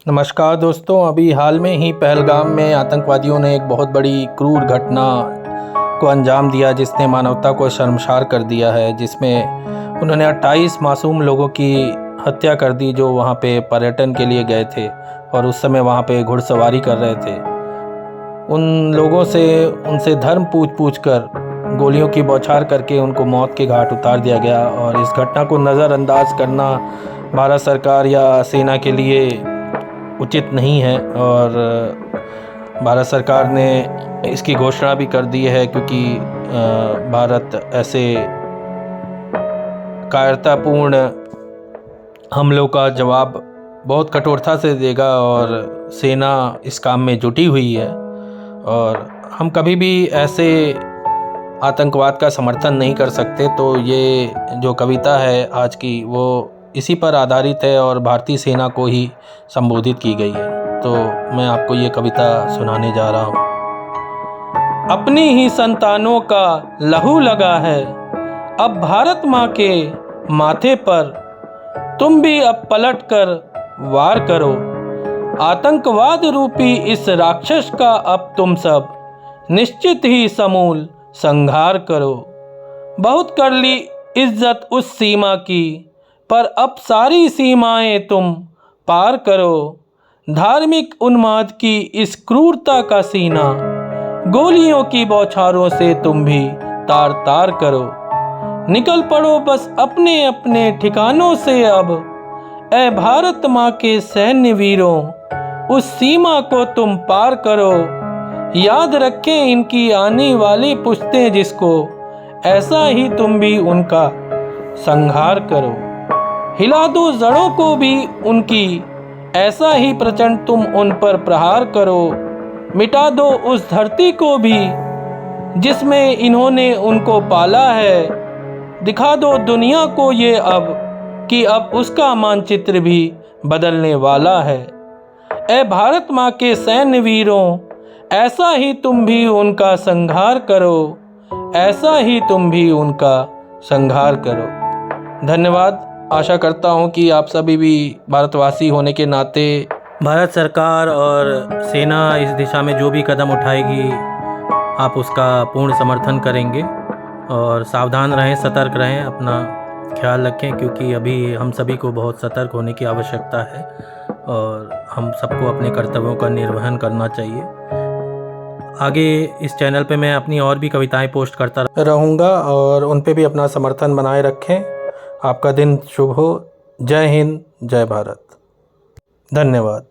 नमस्कार दोस्तों, अभी हाल में ही पहलगाम में आतंकवादियों ने एक बहुत बड़ी क्रूर घटना को अंजाम दिया जिसने मानवता को शर्मसार कर दिया है। जिसमें उन्होंने 28 मासूम लोगों की हत्या कर दी जो वहाँ पे पर्यटन के लिए गए थे और उस समय वहाँ पे घुड़सवारी कर रहे थे। उन लोगों से उनसे धर्म पूछ कर गोलियों की बौछार करके उनको मौत के घाट उतार दिया गया। और इस घटना को नज़रअंदाज करना भारत सरकार या सेना के लिए उचित नहीं है। और भारत सरकार ने इसकी घोषणा भी कर दी है, क्योंकि भारत ऐसे कायरतापूर्ण हमलों का जवाब बहुत कठोरता से देगा और सेना इस काम में जुटी हुई है। और हम कभी भी ऐसे आतंकवाद का समर्थन नहीं कर सकते। तो ये जो कविता है आज की, वो इसी पर आधारित है और भारतीय सेना को ही संबोधित की गई है। तो मैं आपको ये कविता सुनाने जा रहा हूँ। अपनी ही संतानों का लहू लगा है अब भारत माँ के माथे पर, तुम भी अब पलट कर वार करो। आतंकवाद रूपी इस राक्षस का अब तुम सब निश्चित ही समूल संहार करो। बहुत कर ली इज्जत उस सीमा की, पर अब सारी सीमाएं तुम पार करो। धार्मिक उन्माद की इस क्रूरता का सीना गोलियों की बौछारों से तुम भी तार तार करो। निकल पड़ो बस अपने अपने ठिकानों से अब, ऐ भारत माँ के सैन्य वीरों उस सीमा को तुम पार करो। याद रखें इनकी आने वाली पुश्तें जिसको, ऐसा ही तुम भी उनका संहार करो। हिला दो जड़ों को भी उनकी, ऐसा ही प्रचंड तुम उन पर प्रहार करो। मिटा दो उस धरती को भी जिसमें इन्होंने उनको पाला है। दिखा दो दुनिया को ये अब कि अब उसका मानचित्र भी बदलने वाला है। ऐ भारत माँ के सैन्य वीरों, ऐसा ही तुम भी उनका संहार करो। ऐसा ही तुम भी उनका संहार करो। धन्यवाद। आशा करता हूँ कि आप सभी भी भारतवासी होने के नाते भारत सरकार और सेना इस दिशा में जो भी कदम उठाएगी आप उसका पूर्ण समर्थन करेंगे। और सावधान रहें, सतर्क रहें, अपना ख्याल रखें, क्योंकि अभी हम सभी को बहुत सतर्क होने की आवश्यकता है और हम सबको अपने कर्तव्यों का निर्वहन करना चाहिए। आगे इस चैनल पे मैं अपनी और भी कविताएं पोस्ट करता रहूँगा और उन पे भी अपना समर्थन बनाए रखें। आपका दिन शुभ हो। जय हिंद, जय भारत। धन्यवाद।